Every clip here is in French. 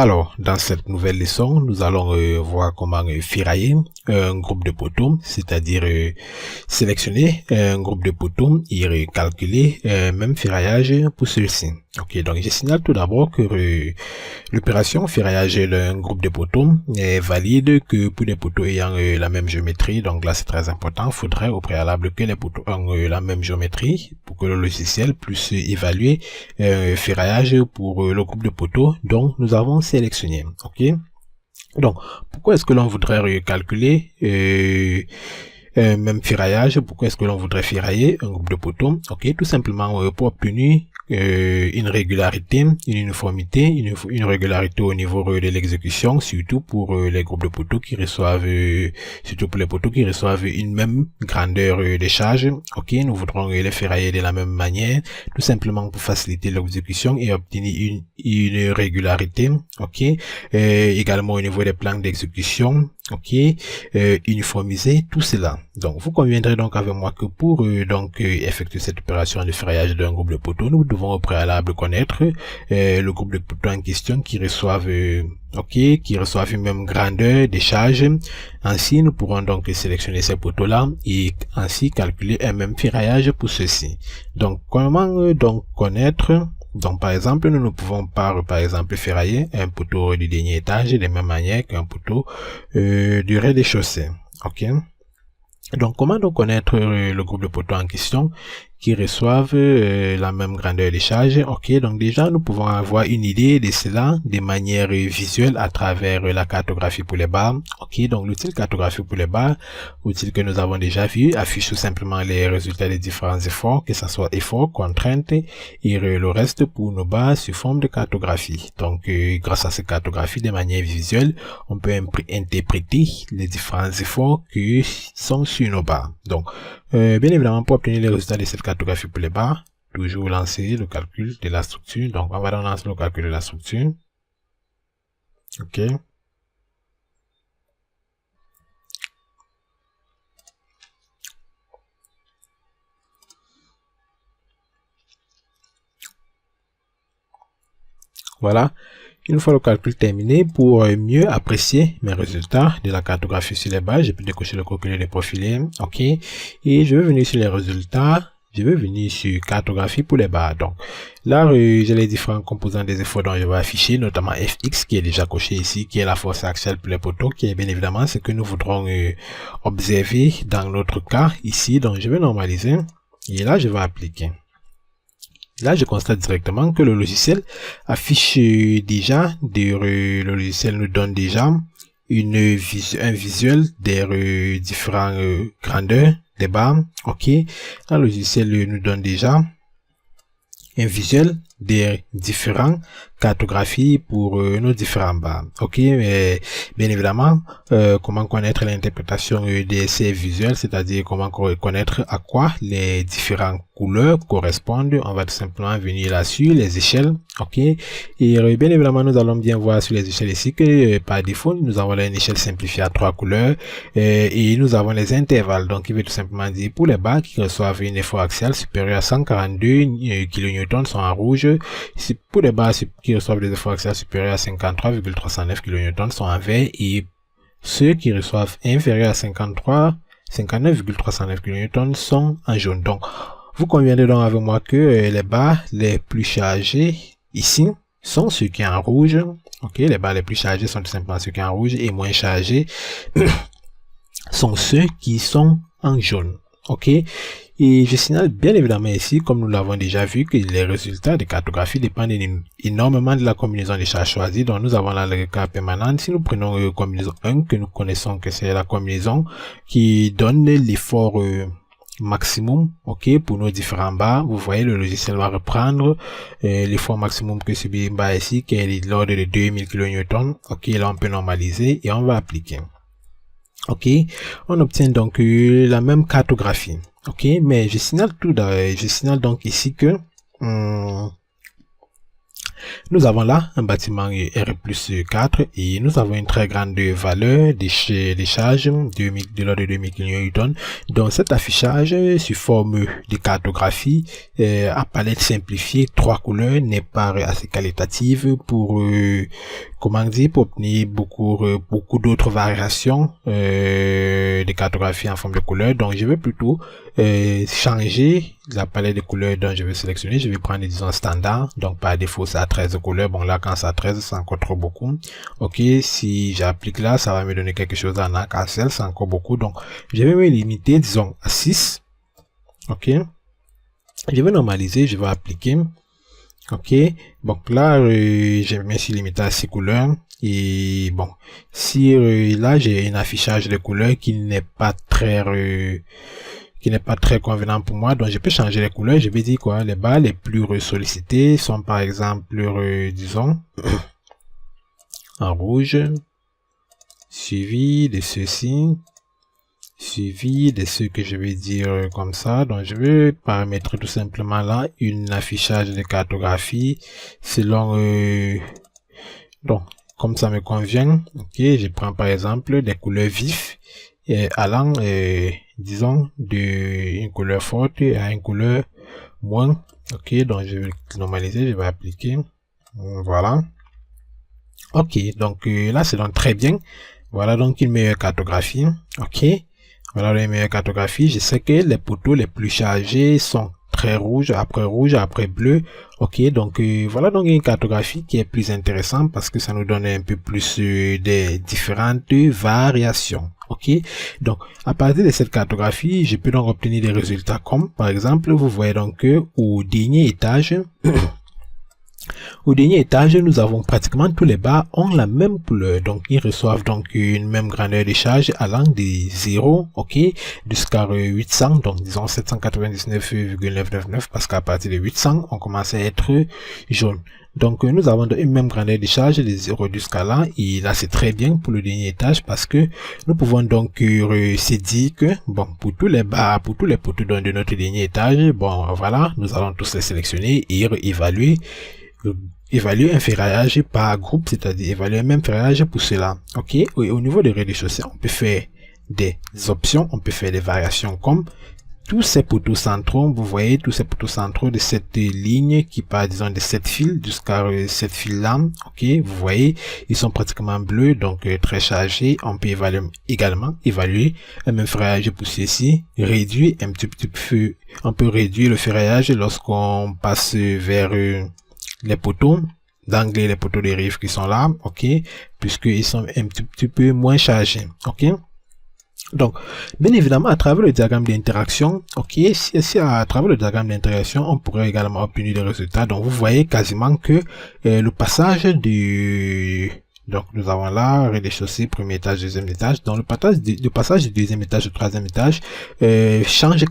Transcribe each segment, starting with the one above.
Alors, dans cette nouvelle leçon, nous allons voir comment ferrailler un groupe de poteaux, c'est-à-dire sélectionner un groupe de poteaux et calculer même ferraillage pour ceux-ci. Ok, donc je signale tout d'abord que l'opération ferraillage d'un groupe de poteaux est valide que pour des poteaux ayant la même géométrie. Donc là, c'est très important. Il faudrait au préalable que les poteaux aient la même géométrie pour que le logiciel puisse évaluer ferraillage pour le groupe de poteaux dont nous avons sélectionné. Ok. Donc, pourquoi est-ce que l'on voudrait calculer même ferraillage? Pourquoi est-ce que l'on voudrait ferrailler un groupe de poteaux? Ok, tout simplement pour obtenir une régularité, une uniformité, une régularité au niveau de l'exécution, surtout pour les groupes de poteaux qui reçoivent, surtout pour les poteaux qui reçoivent une même grandeur de charge. Ok, nous voudrons les ferrailler de la même manière, tout simplement pour faciliter l'exécution et obtenir une régularité. Ok, également au niveau des plans d'exécution. Ok, uniformiser tout cela. Donc, vous conviendrez donc avec moi que pour effectuer cette opération de ferraillage d'un groupe de poteaux, nous devons au préalable connaître le groupe de poteaux en question qui reçoivent une même grandeur de charge. Ainsi, nous pourrons donc sélectionner ces poteaux-là et ainsi calculer un même ferraillage pour ceux-ci. Donc, comment donc connaître? Donc, par exemple, nous ne pouvons pas, par exemple, ferrailler un poteau du dernier étage de la même manière qu'un poteau du rez-de-chaussée. Ok. Donc, comment donc connaître le groupe de poteaux en question qui reçoivent la même grandeur de charge? Ok, donc déjà, nous pouvons avoir une idée de cela de manière visuelle à travers la cartographie pour les barres. Ok, donc l'outil cartographie pour les barres, outil que nous avons déjà vu, affiche tout simplement les résultats des différents efforts, que ce soit efforts, contraintes et le reste pour nos barres sous forme de cartographie. Donc, grâce à ces cartographies de manière visuelle, on peut interpréter les différents efforts qui sont sur nos barres. Donc, bien évidemment, pour obtenir les résultats de cette cartographie pour les barres, toujours lancer le calcul de la structure. Donc, on va lancer le calcul de la structure. Ok. Voilà. Une fois le calcul terminé, pour mieux apprécier mes résultats de la cartographie sur les barres, je peux décocher le copier des profilés. Ok. Et je vais venir sur les résultats. Je vais venir sur cartographie pour les barres. Donc, là, j'ai les différents composants des efforts dont je vais afficher, notamment Fx qui est déjà coché ici, qui est la force axiale pour les poteaux, qui est bien évidemment ce que nous voudrons observer dans notre cas ici. Donc, je vais normaliser. Et là, je vais appliquer. Là, je constate directement que le logiciel affiche déjà, le logiciel nous donne déjà un visuel des différentes grandeurs des barres. Ok, le logiciel nous donne déjà un visuel des différentes cartographies pour nos différents barres. Ok, mais bien évidemment, comment connaître l'interprétation de ces visuels, c'est-à-dire comment connaître à quoi les différentes couleurs correspondent. On va tout simplement venir là sur les échelles. Ok, et bien évidemment, nous allons bien voir sur les échelles ici que par défaut, nous avons une échelle simplifiée à 3 couleurs et nous avons les intervalles. Donc, il veut tout simplement dire pour les barres qui reçoivent une effort axial supérieur à 142 kN sont en rouge. Ici, pour les barres qui reçoivent des efforts axiaux supérieurs à 53,309 kN sont en vert et ceux qui reçoivent inférieur à 59,309 kN sont en jaune. Donc, vous conviendrez donc avec moi que les barres les plus chargées ici sont ceux qui sont en rouge. Ok, les barres les plus chargées sont tout simplement ceux qui sont en rouge et moins chargés sont ceux qui sont en jaune. Ok. Et je signale bien évidemment ici, comme nous l'avons déjà vu, que les résultats de cartographie dépendent énormément de la combinaison des charges choisies. Donc nous avons là le cas permanent. Si nous prenons combinaison 1, que nous connaissons que c'est la combinaison qui donne l'effort maximum, ok, pour nos différents barres, vous voyez, le logiciel va reprendre l'effort maximum que subit une barre ici, qui est de l'ordre de 2000 kN. Ok, là on peut normaliser et on va appliquer. Ok, on obtient donc la même cartographie. Ok, mais je signale donc ici que nous avons là un bâtiment R+4 et nous avons une très grande valeur des charges de l'ordre de 2000 kN. Donc cet affichage sous forme de cartographie à palette simplifiée 3 couleurs n'est pas assez qualitative pour comment dire, pour obtenir beaucoup d'autres variations de cartographie en forme de couleur. Donc je vais plutôt changer la palette de couleurs dont je vais sélectionner. Je vais prendre disons standard, donc par défaut c'est à 13 couleurs. Bon là quand c'est à 13 c'est encore trop beaucoup. Ok, si j'applique là ça va me donner quelque chose en arc à ciel, c'est encore beaucoup. Donc je vais me limiter disons à 6. Ok, je vais normaliser, je vais appliquer. Ok, donc là je me suis limité à 6 couleurs. Et bon, si là j'ai un affichage de couleurs qui n'est pas très convenant pour moi, donc je peux changer les couleurs. Je vais dire quoi, les barres les plus sollicités sont par exemple disons en rouge, suivi de ceci, suivi de ce que je vais dire comme ça. Donc je vais paramétrer tout simplement là une affichage de cartographie selon donc comme ça me convient. Ok, je prends par exemple des couleurs vives allant disons de une couleur forte à une couleur moins. Ok, donc je vais normaliser, je vais appliquer, voilà. Ok, donc là c'est donc très bien. Voilà donc une meilleure cartographie. Ok, voilà les meilleures cartographies. Je sais que les poteaux les plus chargés sont très rouge après bleu. Ok, donc voilà donc une cartographie qui est plus intéressante parce que ça nous donne un peu plus des différentes variations. Ok, donc à partir de cette cartographie je peux donc obtenir des résultats comme par exemple vous voyez donc que au dernier étage au dernier étage, nous avons pratiquement tous les bas ont la même couleur. Donc, ils reçoivent donc une même grandeur de charge allant de 0, ok, jusqu'à 800. Donc, disons 799,999 parce qu'à partir de 800, on commence à être jaune. Donc, nous avons une même grandeur de charge de 0 jusqu'à là. Et là, c'est très bien pour le dernier étage parce que nous pouvons donc se dire que, bon, pour tous les bas, pour tous les poteaux de notre dernier étage, bon, voilà, nous allons tous les sélectionner et évaluer un ferraillage par groupe, c'est-à-dire évaluer un même ferraillage pour cela. Ok, et au niveau des rez-de-chaussée, on peut faire des options, on peut faire des variations comme tous ces poteaux centraux. Vous voyez tous ces poteaux centraux de cette ligne qui part disons de cette fil jusqu'à cette fil là. Ok, vous voyez ils sont pratiquement bleus, donc très chargés. On peut également évaluer un même ferraillage pour ceci, réduire un petit peu, on peut réduire le ferraillage lorsqu'on passe vers les poteaux d'angle, les poteaux de rive qui sont là, ok, puisqu'ils sont un petit peu moins chargés, ok. Donc, bien évidemment, à travers le diagramme d'interaction, ok, si à travers le diagramme d'interaction, on pourrait également obtenir des résultats. Donc, vous voyez quasiment que le passage du donc nous avons là rez-de-chaussée, premier étage, deuxième étage. Donc le passage du deuxième étage au troisième étage change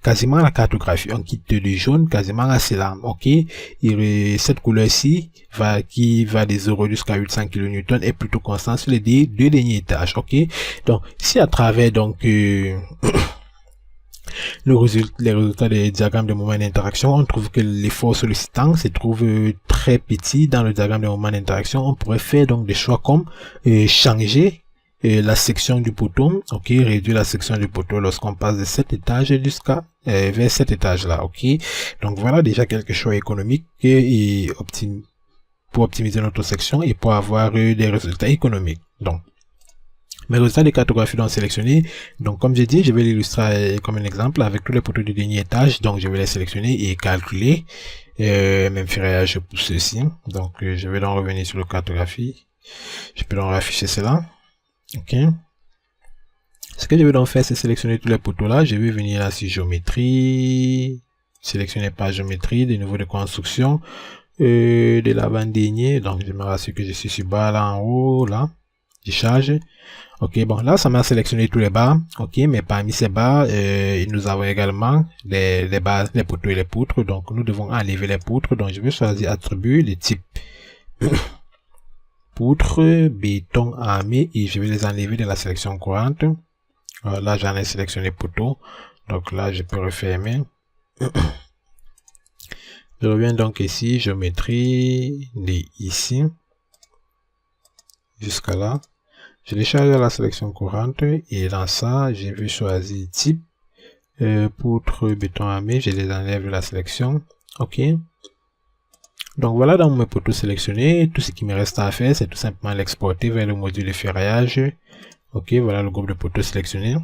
quasiment la cartographie. On quitte du jaune quasiment à cela. Ok, et cette couleur-ci qui va des 0 jusqu'à 800 kN est plutôt constante sur les deux derniers étages. Ok, donc si à travers donc les résultats des diagrammes de moment d'interaction, on trouve que l'effort sollicitant se trouve très petit dans le diagramme de moment d'interaction. On pourrait faire donc des choix comme changer la section du poteau, ok, réduire la section du poteau lorsqu'on passe de cet étage jusqu'à vers cet étage là, ok. Donc voilà déjà quelques choix économiques et pour optimiser notre section et pour avoir des résultats économiques. Donc mes résultats de cartographie donc sélectionnés. Donc comme j'ai dit, je vais l'illustrer comme un exemple avec tous les poteaux du dernier étage. Donc je vais les sélectionner et calculer même ferraillage pour ceci. Donc je vais donc revenir sur le cartographie. Je peux donc afficher cela. Ok. Ce que je vais donc faire, c'est sélectionner tous les poteaux là. Je vais venir là sur géométrie, sélectionner par géométrie, des niveaux de construction de l'avant-dernier. Donc je me rassure que je suis sur bas là en haut là. Je charge. Ok, bon là ça m'a sélectionné tous les barres. Ok, mais parmi ces barres nous avons également les barres, les poteaux et les poutres. Donc nous devons enlever les poutres. Donc je vais choisir attribut de type poutre béton armé et je vais les enlever de la sélection courante. Là j'en ai sélectionné poteau, donc là je peux refermer. Je reviens donc ici, géométrie de ici jusqu'à là. Je décharge la sélection courante et dans ça, je vais choisir type poutre béton armé. Je les enlève de la sélection. Ok. Donc voilà, dans mes poteaux sélectionnés, tout ce qui me reste à faire, c'est tout simplement l'exporter vers le module de ferraillage. Ok, voilà le groupe de poteaux sélectionnés.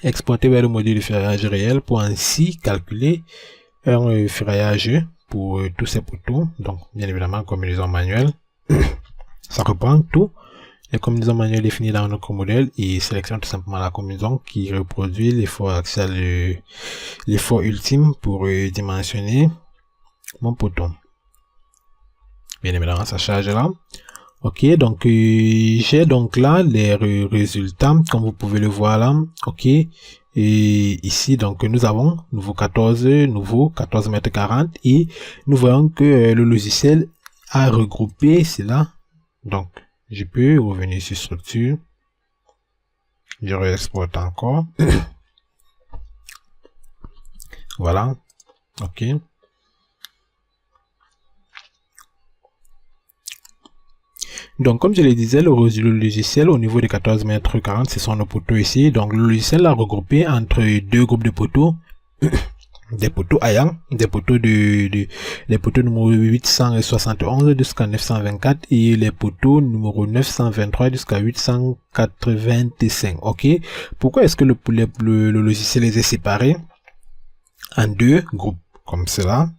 Exporter vers le module de ferraillage réel pour ainsi calculer un ferraillage pour tous ces poteaux. Donc, bien évidemment, combinaison manuelle. Ça reprend tout. Les combinaisons manuelles définies dans notre modèle et sélectionne tout simplement la combinaison qui reproduit l'effort axial, l'effort ultime pour dimensionner mon poteau. Bien évidemment, ça charge là. Ok, donc j'ai donc là les résultats, comme vous pouvez le voir là. Ok, et ici donc nous avons nouveau 14 mètres 40 et nous voyons que le logiciel a regroupé cela. Donc je peux revenir sur structure, je réexporte encore. Voilà, ok. Donc, comme je le disais, le logiciel au niveau des 14 mètres 40, ce sont nos poteaux ici. Donc, le logiciel a regroupé entre deux groupes de poteaux, des poteaux ayant, des poteaux les poteaux numéro 871 jusqu'à 924 et les poteaux numéro 923 jusqu'à 885. Ok. Pourquoi est-ce que le logiciel les a séparés en deux groupes comme cela?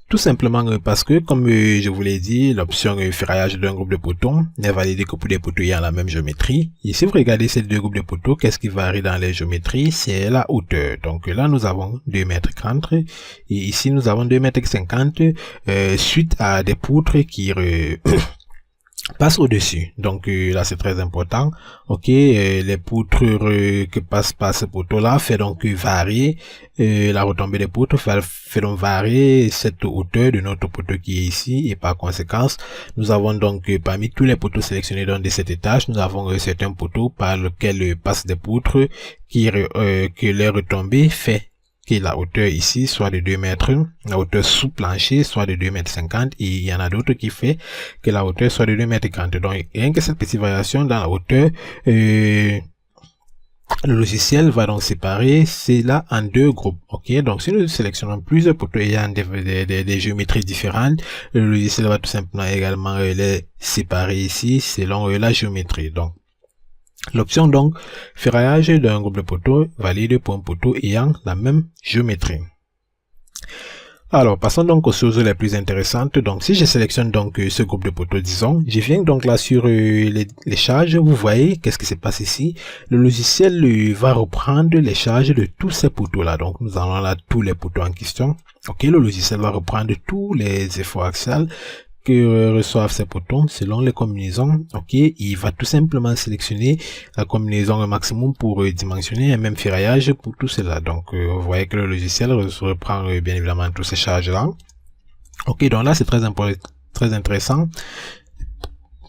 Tout simplement parce que, comme je vous l'ai dit, l'option ferraillage d'un groupe de poteaux n'est validée que pour des poteaux ayant la même géométrie. Et si vous regardez ces deux groupes de poteaux, qu'est-ce qui varie dans les géométries? C'est la hauteur. Donc là, nous avons 2 mètres 30 et ici, nous avons 2 mètres 50 suite à des poutres qui passe au-dessus. Donc là c'est très important. Ok, les poutres que passent par ce poteau là fait donc varier la retombée des poutres, fait donc varier cette hauteur de notre poteau qui est ici, et par conséquence nous avons donc parmi tous les poteaux sélectionnés dans cet étage, nous avons certains poteaux par lesquels passent des poutres que les retombées fait que la hauteur ici soit de 2 mètres, la hauteur sous plancher soit de 2 mètres 50 et il y en a d'autres qui fait que la hauteur soit de 2 mètres 40. Donc rien que cette petite variation dans la hauteur, le logiciel va donc séparer cela en deux groupes. Ok, donc si nous sélectionnons plusieurs poteaux ayant des géométries différentes, le logiciel va tout simplement également les séparer ici selon la géométrie. Donc l'option donc ferraillage d'un groupe de poteaux valide pour un poteau ayant la même géométrie. Alors passons donc aux choses les plus intéressantes. Donc si je sélectionne donc ce groupe de poteaux, disons, je viens donc là sur les charges, vous voyez qu'est-ce qui se passe ici. Le logiciel va reprendre les charges de tous ces poteaux là. Donc nous avons là tous les poteaux en question. Ok, le logiciel va reprendre tous les efforts axiaux que reçoivent ces poteaux selon les combinaisons. Ok, il va tout simplement sélectionner la combinaison maximum pour dimensionner un même ferraillage pour tout cela. Donc vous voyez que le logiciel reprend bien évidemment toutes ces charges là. Ok, donc là c'est très intéressant.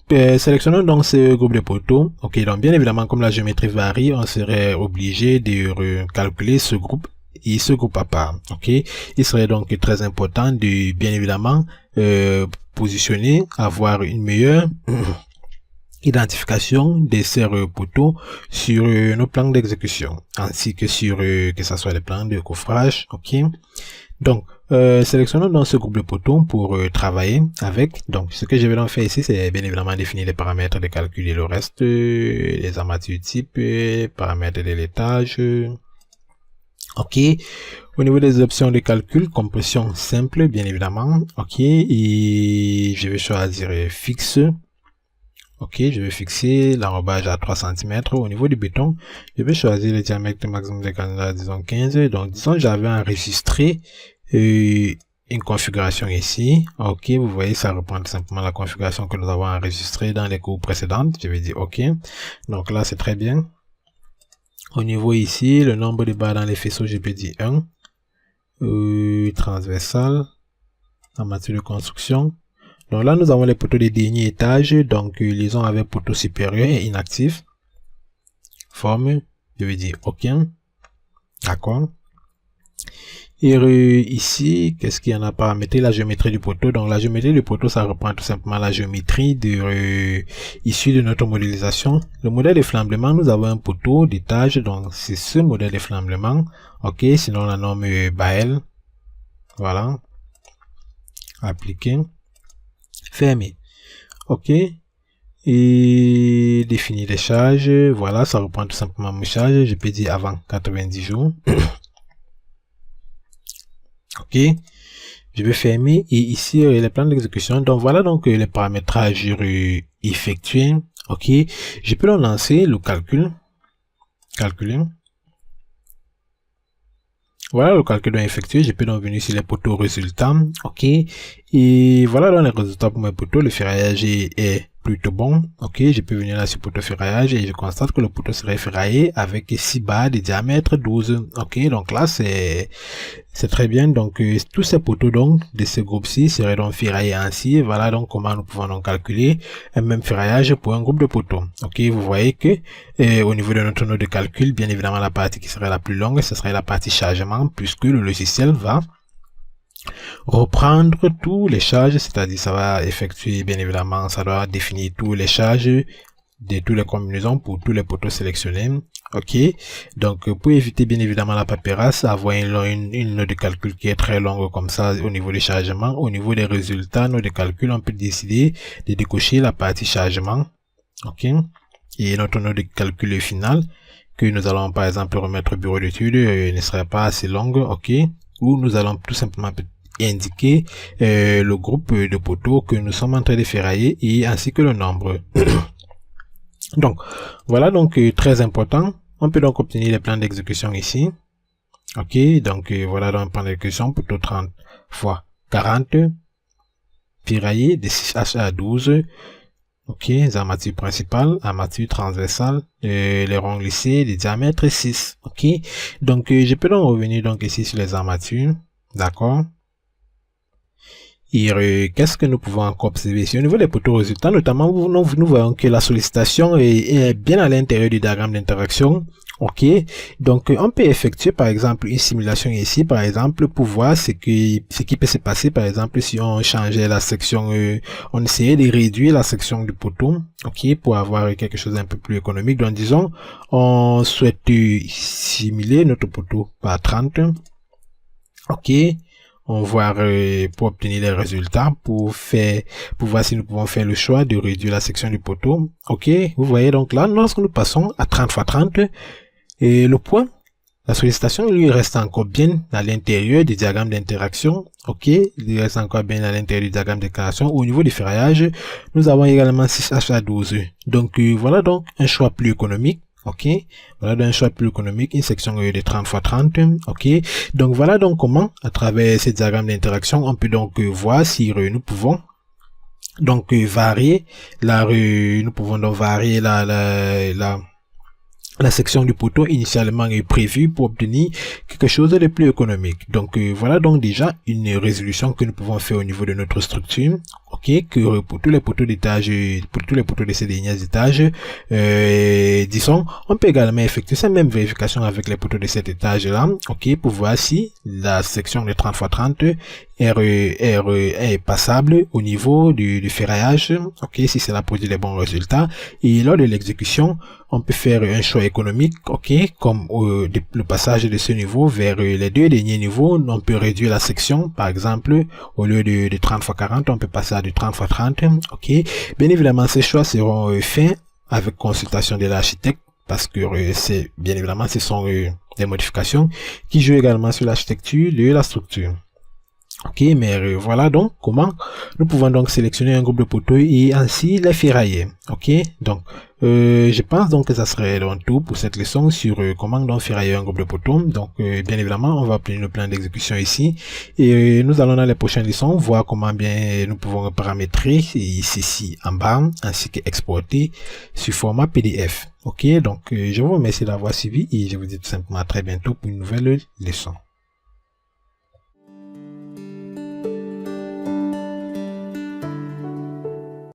Sélectionnons donc ce groupe de poteaux. Ok, donc bien évidemment comme la géométrie varie, on serait obligé de recalculer ce groupe et ce groupe à part. Ok, il serait donc très important de bien évidemment positionner, avoir une meilleure identification des serres poteaux sur nos plans d'exécution, ainsi que sur que ce soit les plans de coffrage. Ok, donc sélectionnons dans ce groupe de poteaux pour travailler avec. Donc ce que je vais donc faire ici, c'est bien évidemment définir les paramètres de calcul et le reste, les armatures type, paramètres de l'étage. Ok, au niveau des options de calcul, compression simple, bien évidemment. Ok, et je vais choisir fixe. Ok, je vais fixer l'enrobage à 3 cm. Au niveau du béton, je vais choisir le diamètre maximum de canal, disons 15. Donc, disons, j'avais enregistré une configuration ici. Ok, vous voyez, ça reprend tout simplement la configuration que nous avons enregistrée dans les cours précédentes. Je vais dire ok. Donc là, c'est très bien. Au niveau ici, le nombre de barres dans les faisceaux, je peux dire 1. Transversal, en matière de construction. Donc là, nous avons les poteaux des derniers étages. Donc, liaison avec poteau supérieur et inactif. Forme, je vais dire OK. D'accord. Et ici, qu'est-ce qu'il y en a paramétré? La géométrie du poteau. Donc la géométrie du poteau, ça reprend tout simplement la géométrie issue de notre modélisation. Le modèle de flambement, nous avons un poteau d'étage, donc c'est ce modèle de flambement. Ok, sinon la norme Bael. Voilà. Appliquer. Fermer. Ok. Et définir les charges. Voilà, ça reprend tout simplement mes charges. Je peux dire avant 90 jours. Ok, je vais fermer et ici les plans d'exécution. Donc voilà donc les paramétrages effectués. Ok, je peux lancer le calculer. Voilà le calcul donc effectué. Je peux donc venir sur les poteaux résultats. Ok, et voilà donc les résultats pour mes poteaux. Le ferraillage est plutôt bon. Ok, je peux venir là sur poteau ferraillage et je constate que le poteau serait ferraillé avec 6 barres de diamètre 12. Ok, donc là c'est très bien. Donc tous ces poteaux donc de ce groupe-ci seraient donc ferraillés ainsi. Voilà donc comment nous pouvons donc calculer un même ferraillage pour un groupe de poteaux. Ok, vous voyez que au niveau de notre node de calcul, bien évidemment la partie qui serait la plus longue, ce serait la partie chargement, puisque le logiciel va reprendre tous les charges, c'est-à-dire ça va effectuer, bien évidemment, ça doit définir tous les charges de toutes les combinaisons pour tous les poteaux sélectionnés. Ok, donc pour éviter bien évidemment la paperasse, avoir une note de calcul qui est très longue comme ça au niveau des chargements, au niveau des résultats, note de calcul, on peut décider de décocher la partie chargement. Ok, et notre note de calcul final que nous allons par exemple remettre au bureau d'études ne serait pas assez longue. Ok, ou nous allons tout simplement indiquer le groupe de poteaux que nous sommes en train de ferrailler et ainsi que le nombre. Donc voilà donc très important. On peut donc obtenir les plans d'exécution ici. Ok, donc voilà donc un plan d'exécution poteau 30 x 40 ferraillé de 6H à 12. Ok, les armatures principales, armature transversale, les ronds glissés, les diamètres 6. Ok, donc je peux donc revenir donc ici sur les armatures. D'accord. Et qu'est-ce que nous pouvons encore observer ici au niveau des poteaux résultats, notamment nous voyons que la sollicitation est bien à l'intérieur du diagramme d'interaction. Ok, donc on peut effectuer par exemple une simulation ici, par exemple pour voir ce qui peut se passer, par exemple si on changeait la section, on essayait de réduire la section du poteau, ok, pour avoir quelque chose d'un peu plus économique. Donc disons on souhaite simuler notre poteau par 30. Ok, on va pour obtenir les résultats, pour voir si nous pouvons faire le choix de réduire la section du poteau. Ok, vous voyez donc là, lorsque nous passons à 30 x 30, et le point, la sollicitation lui reste encore bien à l'intérieur du diagramme d'interaction. Ok, il reste encore bien à l'intérieur du diagramme d'interaction. Au niveau du ferraillage, nous avons également 6H à 12. Donc voilà donc un choix plus économique. Ok, voilà donc un choix plus économique, une section de 30 x 30. Ok, donc voilà donc comment à travers ces diagrammes d'interaction on peut donc voir si nous pouvons donc varier nous pouvons donc varier la section du poteau initialement est prévue pour obtenir quelque chose de plus économique. Donc voilà donc déjà une résolution que nous pouvons faire au niveau de notre structure. Ok, que pour tous les poteaux d'étage, pour tous les poteaux de ces derniers étages, disons, on peut également effectuer cette même vérification avec les poteaux de cet étage là. Ok, pour voir si la section de 30 x 30 est passable au niveau du ferraillage. Ok, si cela produit les bons résultats. Et lors de l'exécution, on peut faire un choix économique, ok, comme le passage de ce niveau vers les deux derniers niveaux. On peut réduire la section, par exemple, au lieu de 30 x 40, on peut passer à de 30 x 30, ok. Bien évidemment, ces choix seront faits avec consultation de l'architecte, parce que c'est bien évidemment, ce sont des modifications qui jouent également sur l'architecture de la structure. Ok, mais voilà donc comment nous pouvons donc sélectionner un groupe de poteaux et ainsi les ferrailler. Ok, donc je pense donc que ça serait donc tout pour cette leçon sur comment donc ferrailler un groupe de poteaux. Donc bien évidemment on va obtenir le plan d'exécution ici et nous allons dans les prochaines leçons voir comment bien nous pouvons paramétrer ici en bas ainsi que exporter sur format PDF. Ok, donc je vous remercie d'avoir suivi et je vous dis tout simplement à très bientôt pour une nouvelle leçon.